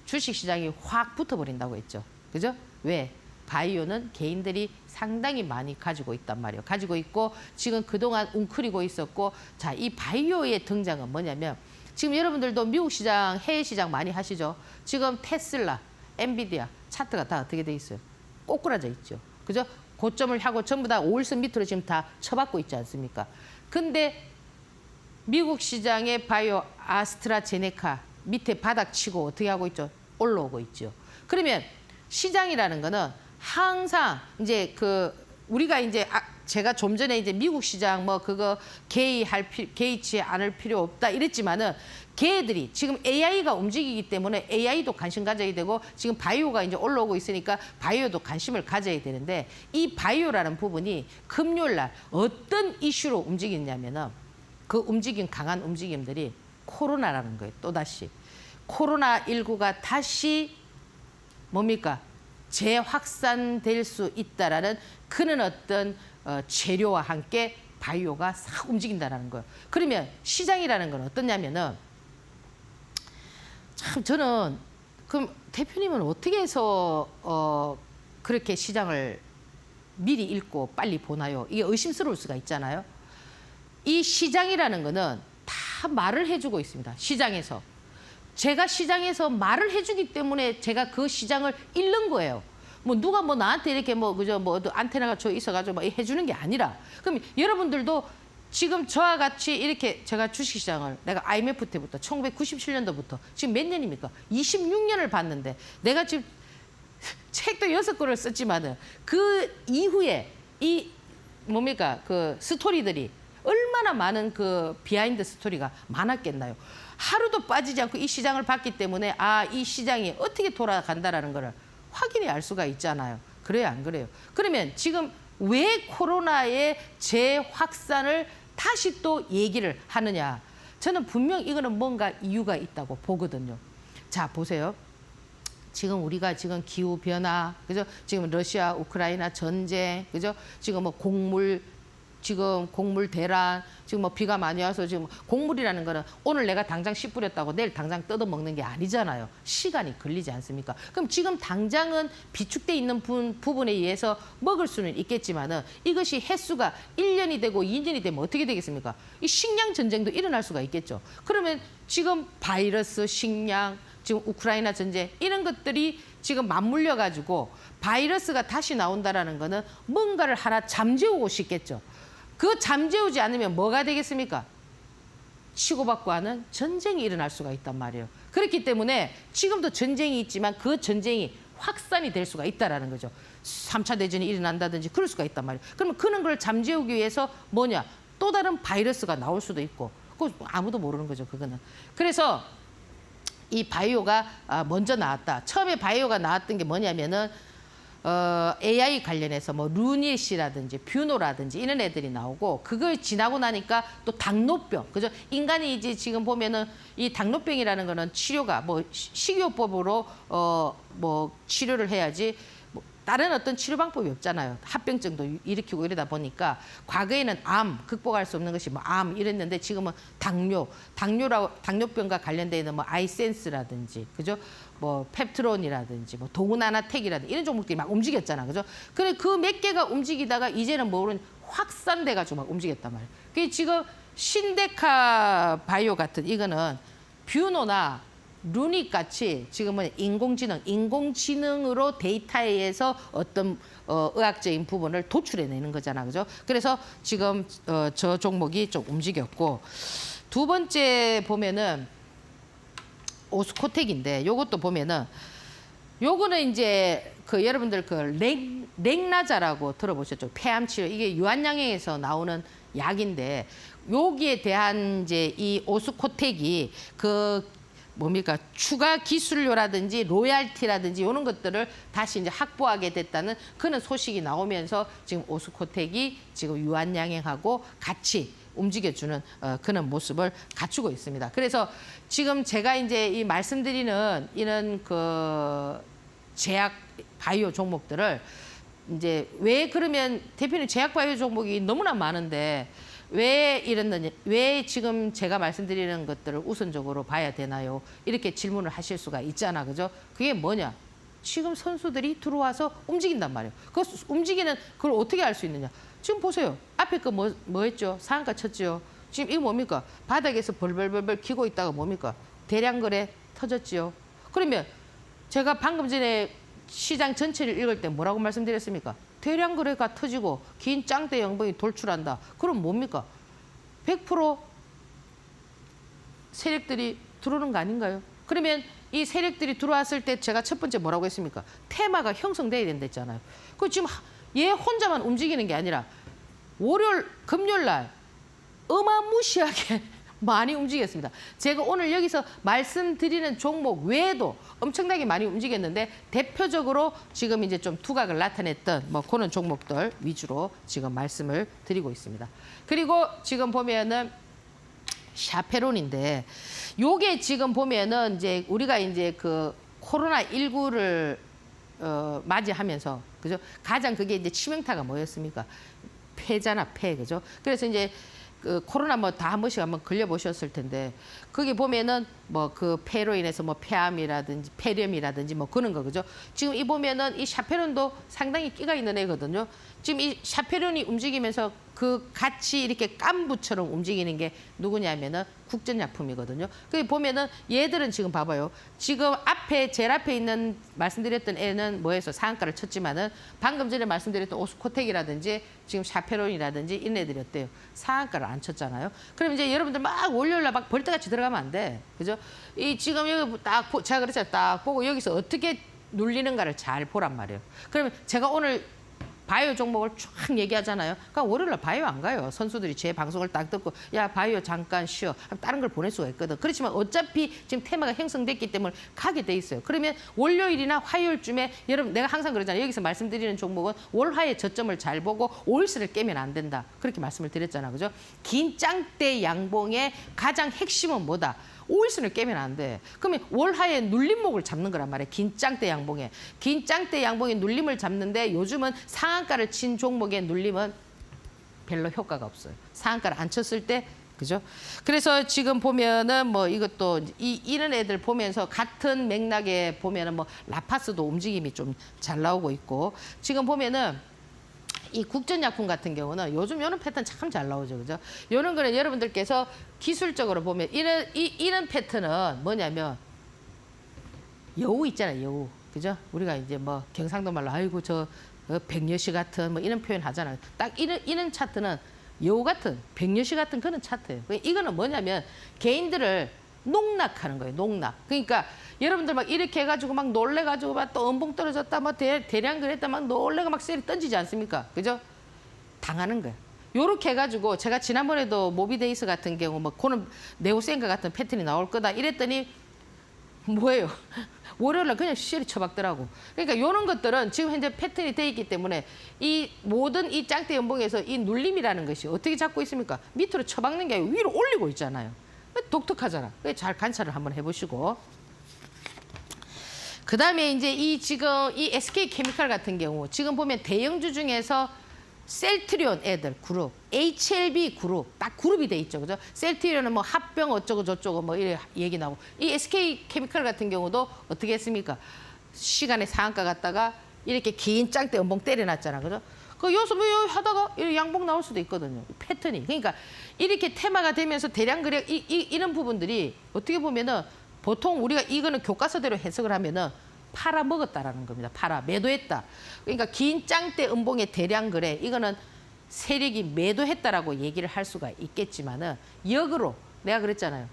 주식시장이 확 붙어버린다고 했죠. 그죠? 왜? 바이오는 개인들이 상당히 많이 가지고 있단 말이에요. 가지고 있고 지금 그동안 웅크리고 있었고 자, 이 바이오의 등장은 뭐냐면 지금 여러분들도 미국 시장, 해외 시장 많이 하시죠? 지금 테슬라, 엔비디아 차트가 다 어떻게 돼 있어요? 꼬꾸라져 있죠. 그죠? 고점을 하고 전부 다 5일선 밑으로 지금 다 쳐박고 있지 않습니까? 근데 미국 시장의 바이오 아스트라제네카 밑에 바닥 치고 어떻게 하고 있죠? 올라오고 있죠. 그러면 시장이라는 거는 항상 이제 우리가 이제 제가 좀 전에 이제 미국 시장 뭐 그거 개의치 않을 필요 없다 이랬지만은 걔들이 지금 AI가 움직이기 때문에 AI도 관심 가져야 되고 지금 바이오가 이제 올라오고 있으니까 바이오도 관심을 가져야 되는데 이 바이오라는 부분이 금요일 날 어떤 이슈로 움직이냐면은 그 움직임 강한 움직임들이 코로나라는 거예요. 또다시 코로나19가 다시 뭡니까? 재확산될 수 있다라는 그런 어떤 재료와 함께 바이오가 싹 움직인다라는 거예요. 그러면 시장이라는 건 어떠냐면은 참 저는 그럼 대표님은 어떻게 해서 그렇게 시장을 미리 읽고 빨리 보나요? 이게 의심스러울 수가 있잖아요. 이 시장이라는 거는 다 말을 해주고 있습니다. 시장에서. 제가 시장에서 말을 해주기 때문에 제가 그 시장을 읽는 거예요. 뭐 누가 뭐 나한테 이렇게 그저 안테나가 저 있어가지고 뭐 해주는 게 아니라 그럼 여러분들도 지금 저와 같이 이렇게 제가 주식시장을 내가 IMF 때부터 1997년도부터 지금 몇 년입니까? 26년을 봤는데 내가 지금 책도 6권을 썼지만은 그 이후에 이 뭡니까? 그 스토리들이 얼마나 많은 그 비하인드 스토리가 많았겠나요? 하루도 빠지지 않고 이 시장을 봤기 때문에 아, 이 시장이 어떻게 돌아간다라는 거를 확인히 알 수가 있잖아요. 그래요, 안 그래요? 그러면 지금 왜 코로나의 재확산을 다시 또 얘기를 하느냐? 저는 분명 이거는 뭔가 이유가 있다고 보거든요. 자, 보세요. 지금 우리가 지금 기후 변화, 그죠? 지금 러시아, 우크라이나 전쟁, 그죠? 지금 뭐 지금 곡물 대란, 지금 뭐 비가 많이 와서 지금 곡물이라는 거는 오늘 내가 당장 씨 뿌렸다고 내일 당장 뜯어 먹는 게 아니잖아요. 시간이 걸리지 않습니까? 그럼 지금 당장은 비축돼 있는 부분에 의해서 먹을 수는 있겠지만은 이것이 횟수가 1년이 되고 2년이 되면 어떻게 되겠습니까? 이 식량 전쟁도 일어날 수가 있겠죠. 그러면 지금 바이러스, 식량, 지금 우크라이나 전쟁 이런 것들이 지금 맞물려 가지고 바이러스가 다시 나온다라는 거는 뭔가를 하나 잠재우고 싶겠죠. 그 잠재우지 않으면 뭐가 되겠습니까? 치고받고 하는 전쟁이 일어날 수가 있단 말이에요. 그렇기 때문에 지금도 전쟁이 있지만 그 전쟁이 확산이 될 수가 있다라는 거죠. 3차 대전이 일어난다든지 그럴 수가 있단 말이에요. 그러면 그런 걸 잠재우기 위해서 뭐냐? 또 다른 바이러스가 나올 수도 있고 그거 아무도 모르는 거죠. 그거는. 그래서 이 바이오가 먼저 나왔다. 처음에 바이오가 나왔던 게 뭐냐면은 AI 관련해서 뭐 루닛이라든지 뷰노라든지 이런 애들이 나오고 그걸 지나고 나니까 또 당뇨병, 그죠? 인간이 이제 지금 보면은 이 당뇨병이라는 거는 치료가 뭐 식이요법으로 뭐 치료를 해야지 뭐 다른 어떤 치료 방법이 없잖아요. 합병증도 일으키고 이러다 보니까 과거에는 암 극복할 수 없는 것이 뭐 암 이랬는데 지금은 당뇨병과 관련돼 있는 뭐 아이센스라든지 그죠? 뭐 펩트론이라든지 뭐 도그나나텍이라든지 이런 종목들이 막 움직였잖아. 그죠? 그래 그 몇 개가 움직이다가 이제는 뭐는 확산돼 가지고 막 움직였단 말이에요. 그게 지금 신데카 바이오 같은 이거는 뷰노나 루닉 같이 지금은 인공지능으로 데이터에 의해서 어떤 의학적인 부분을 도출해내는 거잖아, 그죠? 그래서 지금 저 종목이 좀 움직였고 두 번째 보면은 오스코텍인데 요것도 보면은 요거는 이제 그 여러분들 그 렉나자라고 들어보셨죠? 폐암 치료 이게 유한양행에서 나오는 약인데 여기에 대한 이제 이 오스코텍이 그 뭡니까 추가 기술료라든지 로얄티라든지 이런 것들을 다시 이제 확보하게 됐다는 그런 소식이 나오면서 지금 오스코텍이 지금 유한양행하고 같이 움직여주는 그런 모습을 갖추고 있습니다. 그래서 지금 제가 이제 이 말씀드리는 이런 그 제약 바이오 종목들을 이제 왜 그러면 대표님 제약 바이오 종목이 너무나 많은데 왜 이랬느냐, 왜 지금 제가 말씀드리는 것들을 우선적으로 봐야 되나요? 이렇게 질문을 하실 수가 있잖아, 그죠? 그게 뭐냐? 지금 선수들이 들어와서 움직인단 말이에요. 그 움직이는 그걸 어떻게 알 수 있느냐? 지금 보세요. 앞에 거 뭐 했죠? 상한가 쳤죠? 지금 이거 뭡니까? 바닥에서 벌벌벌벌 기고 있다가 뭡니까? 대량 거래 터졌지요? 그러면 제가 방금 전에 시장 전체를 읽을 때 뭐라고 말씀드렸습니까? 대량 거래가 터지고 긴 짱대 양봉이 돌출한다. 그럼 뭡니까? 100% 세력들이 들어오는 거 아닌가요? 그러면 이 세력들이 들어왔을 때 제가 첫 번째 뭐라고 했습니까? 테마가 형성돼야 된다 했잖아요. 그 지금 얘 혼자만 움직이는 게 아니라 월요일, 금요일 날 어마무시하게 많이 움직였습니다. 제가 오늘 여기서 말씀드리는 종목 외에도 엄청나게 많이 움직였는데 대표적으로 지금 이제 좀 두각을 나타냈던 뭐 그런 종목들 위주로 지금 말씀을 드리고 있습니다. 그리고 지금 보면은 샤페론인데 요게 지금 보면은 이제 우리가 이제 그 코로나19를 맞이하면서 그죠? 가장 그게 이제 치명타가 뭐였습니까? 폐잖아, 폐. 그죠? 그래서 이제 그 코로나 뭐 다 한 번씩 한번 걸려보셨을 텐데 거기 보면은 뭐 그 폐로 인해서 뭐 폐암이라든지 폐렴이라든지 뭐 그런 거 그죠? 지금 이 보면은 이 샤페론도 상당히 끼가 있는 애거든요. 지금 이 샤페론이 움직이면서 그 같이 이렇게 깐부처럼 움직이는 게 누구냐면은 국전약품이거든요. 거기 보면은 얘들은 지금 봐봐요. 지금 앞에 제일 앞에 있는 말씀드렸던 애는 뭐해서 상한가를 쳤지만은 방금 전에 말씀드렸던 오스코텍이라든지 지금 샤페론이라든지 이런 애들이었대요. 상한가를 안 쳤잖아요. 그럼 이제 여러분들 막 월요일날 막 벌떼같이 들어가면 안 돼. 그죠? 이 지금 여기 딱 제가 그랬잖아요. 딱 보고 여기서 어떻게 눌리는가를 잘 보란 말이에요. 그러면 제가 오늘 바이오 종목을 쫙 얘기하잖아요. 그러니까 월요일날 바이오 안 가요. 선수들이 제 방송을 딱 듣고 야 바이오 잠깐 쉬어. 다른 걸 보낼 수가 있거든. 그렇지만 어차피 지금 테마가 형성됐기 때문에 가게 돼 있어요. 그러면 월요일이나 화요일쯤에 여러분 내가 항상 그러잖아요. 여기서 말씀드리는 종목은 월화의 저점을 잘 보고 오일수를 깨면 안 된다. 그렇게 말씀을 드렸잖아. 그죠? 긴 짱대 양봉의 가장 핵심은 뭐다? 오일선을 깨면 안 돼. 그러면 월하의 눌림목을 잡는 거란 말이에요. 긴 짱대 양봉에. 긴 짱대 양봉의 눌림을 잡는데 요즘은 상한가를 친 종목의 눌림은 별로 효과가 없어요. 상한가를 안 쳤을 때 그죠? 그래서 지금 보면은 뭐 이것도 이런 애들 보면서 같은 맥락에 보면은 뭐 라파스도 움직임이 좀 잘 나오고 있고 지금 보면은 이 국전약품 같은 경우는 요즘 이런 패턴 참 잘 나오죠, 그죠? 이런 거는 여러분들께서 기술적으로 보면 이런 패턴은 뭐냐면 여우 있잖아요, 여우, 그죠? 우리가 이제 뭐 경상도 말로 아이고 저 백여시 같은 뭐 이런 표현 하잖아요. 딱 이런 차트는 여우 같은 백여시 같은 그런 차트예요. 이거는 뭐냐면 개인들을 농락하는 거예요, 농락. 그러니까 여러분들 막 이렇게 해가지고 막 놀래가지고 막 또 음봉 떨어졌다, 뭐 대량 그랬다, 막 놀래가 막 세리 던지지 않습니까? 그죠? 당하는 거예요. 요렇게 해가지고 제가 지난번에도 모비데이스 같은 경우 뭐 그는 네오센가 같은 패턴이 나올 거다 이랬더니 뭐예요? 월요일날 그냥 시리 쳐박더라고. 그러니까 요런 것들은 지금 현재 패턴이 돼 있기 때문에 이 모든 이 짱대 연봉에서 이 눌림이라는 것이 어떻게 잡고 있습니까? 밑으로 쳐박는 게 아니고 위로 올리고 있잖아요. 독특하잖아. 잘 관찰을 한번 해보시고. 그다음에 이제 이 지금 이 SK 케미칼 같은 경우 지금 보면 대형주 중에서 셀트리온 애들 그룹, HLB 그룹 딱 그룹이 돼 있죠, 그죠? 셀트리온은 뭐 합병 어쩌고 저쩌고 뭐 이래 얘기 나오고 이 SK 케미칼 같은 경우도 어떻게 했습니까? 시간에 상한가 갔다가 이렇게 긴 짱대 연봉 때려놨잖아, 그죠? 그 여기서 뭐 하다가 양봉 나올 수도 있거든요. 패턴이. 그러니까 이렇게 테마가 되면서 대량 거래 이런 부분들이 어떻게 보면은 보통 우리가 이거는 교과서대로 해석을 하면은 팔아 먹었다라는 겁니다. 팔아 매도했다. 그러니까 긴 짱대 음봉의 대량 거래 이거는 세력이 매도했다라고 얘기를 할 수가 있겠지만은 역으로 내가 그랬잖아요.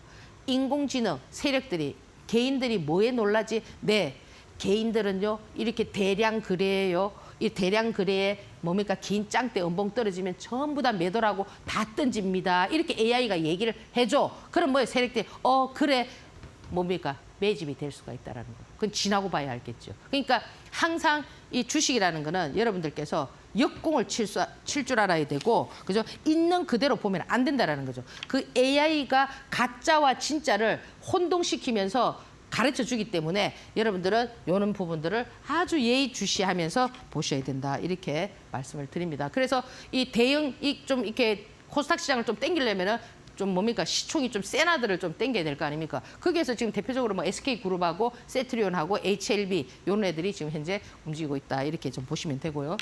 인공지능 세력들이 개인들이 뭐에 놀라지? 네, 개인들은요 이렇게 대량 거래예요. 이 대량 거래에 뭡니까 긴 짱대 음봉 떨어지면 전부 다 매도라고 다 던집니다. 이렇게 AI가 얘기를 해줘. 그럼 뭐예요? 세력들이 그래 뭡니까 매집이 될 수가 있다라는 거. 그건 지나고 봐야 알겠죠. 그러니까 항상 이 주식이라는 거는 여러분들께서 역공을 칠 줄 알아야 되고, 그죠? 있는 그대로 보면 안 된다라는 거죠. 그 AI가 가짜와 진짜를 혼동시키면서 가르쳐 주기 때문에 여러분들은 이런 부분들을 아주 예의주시하면서 보셔야 된다. 이렇게 말씀을 드립니다. 그래서 이 대형, 좀 이렇게 코스닥 시장을 좀 땡기려면은 좀 뭡니까 시총이 좀 센 아들을 좀 땡겨야 될 거 아닙니까? 거기에서 지금 대표적으로 뭐 SK그룹하고 세트리온하고 HLB 이런 애들이 지금 현재 움직이고 있다. 이렇게 좀 보시면 되고요.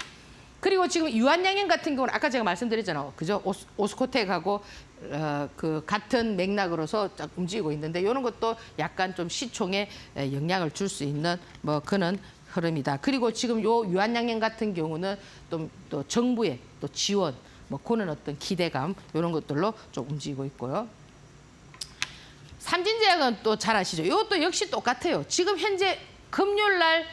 그리고 지금 유한양행 같은 경우는 아까 제가 말씀드렸잖아요. 그죠? 오스코텍하고 그 같은 맥락으로서 쫙 움직이고 있는데 이런 것도 약간 좀 시총에 영향을 줄 수 있는 뭐 그런 흐름이다. 그리고 지금 요 유한양행 같은 경우는 또 정부의 또 지원 뭐 그런 어떤 기대감 이런 것들로 좀 움직이고 있고요. 삼진제약은 또 잘 아시죠? 이것도 역시 똑같아요. 지금 현재 금요일 날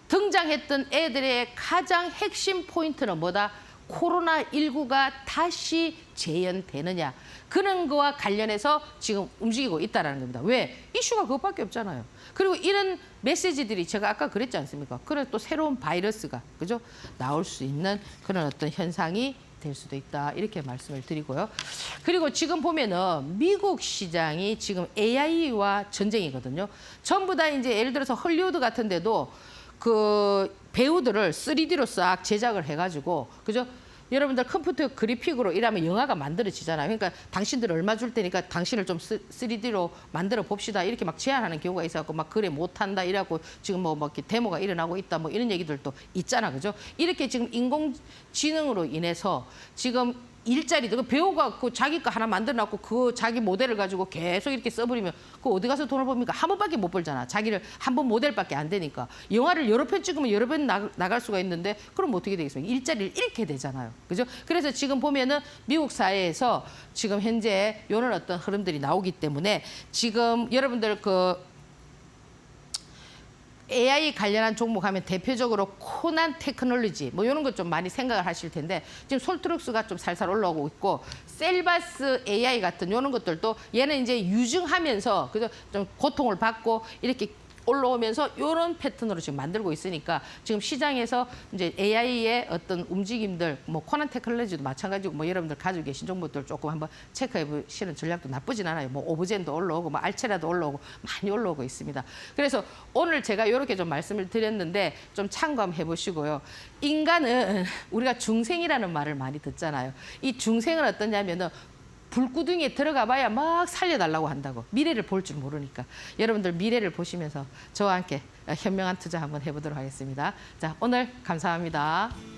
등장했던 애들의 가장 핵심 포인트는 뭐다? 코로나19가 다시 재현되느냐. 그런 거와 관련해서 지금 움직이고 있다는 겁니다. 왜? 이슈가 그것밖에 없잖아요. 그리고 이런 메시지들이 제가 아까 그랬지 않습니까? 그래 또 새로운 바이러스가 그죠? 나올 수 있는 그런 어떤 현상이 될 수도 있다. 이렇게 말씀을 드리고요. 그리고 지금 보면은 미국 시장이 지금 AI와 전쟁이거든요. 전부 다 이제 예를 들어서 헐리우드 같은 데도 그 배우들을 3D로 싹 제작을 해가지고 그죠? 여러분들 컴퓨터 그래픽으로 일하면 영화가 만들어지잖아요. 그러니까 당신들 얼마 줄 테니까 당신을 좀 3D로 만들어 봅시다. 이렇게 막 제안하는 경우가 있어갖고 막 그래 못한다 이래갖고 지금 뭐 이렇게 데모가 일어나고 있다 뭐 이런 얘기들도 있잖아, 그죠? 이렇게 지금 인공지능으로 인해서 지금 일자리도 그 배우가 그 자기 거 하나 만들어놨고 그 자기 모델을 가지고 계속 이렇게 써버리면 그 어디 가서 돈을 법니까? 한 번밖에 못 벌잖아. 자기를 한 번 모델밖에 안 되니까. 영화를 여러 편 찍으면 여러 번 나갈 수가 있는데 그럼 어떻게 되겠습니까? 일자리를 잃게 되잖아요. 그죠? 그래서 지금 보면은 미국 사회에서 지금 현재 이런 어떤 흐름들이 나오기 때문에 지금 여러분들 그 AI 관련한 종목 하면 대표적으로 코난 테크놀로지 뭐 이런 것 좀 많이 생각을 하실 텐데 지금 솔트룩스가 좀 살살 올라오고 있고 셀바스 AI 같은 이런 것들도 얘는 이제 유증하면서 그죠 좀 고통을 받고 이렇게 올라오면서 이런 패턴으로 지금 만들고 있으니까 지금 시장에서 이제 AI의 어떤 움직임들, 뭐 코난 테크놀로지도 마찬가지고 뭐 여러분들 가지고 계신 정보들 조금 한번 체크해 보시는 전략도 나쁘진 않아요. 뭐 오브젠도 올라오고, 뭐 알체라도 올라오고 많이 올라오고 있습니다. 그래서 오늘 제가 이렇게 좀 말씀을 드렸는데 좀 참고해 보시고요. 인간은 우리가 중생이라는 말을 많이 듣잖아요. 이 중생은 어떠냐면은 불구덩이에 들어가 봐야 막 살려달라고 한다고. 미래를 볼 줄 모르니까. 여러분들 미래를 보시면서 저와 함께 현명한 투자 한번 해보도록 하겠습니다. 자, 오늘 감사합니다.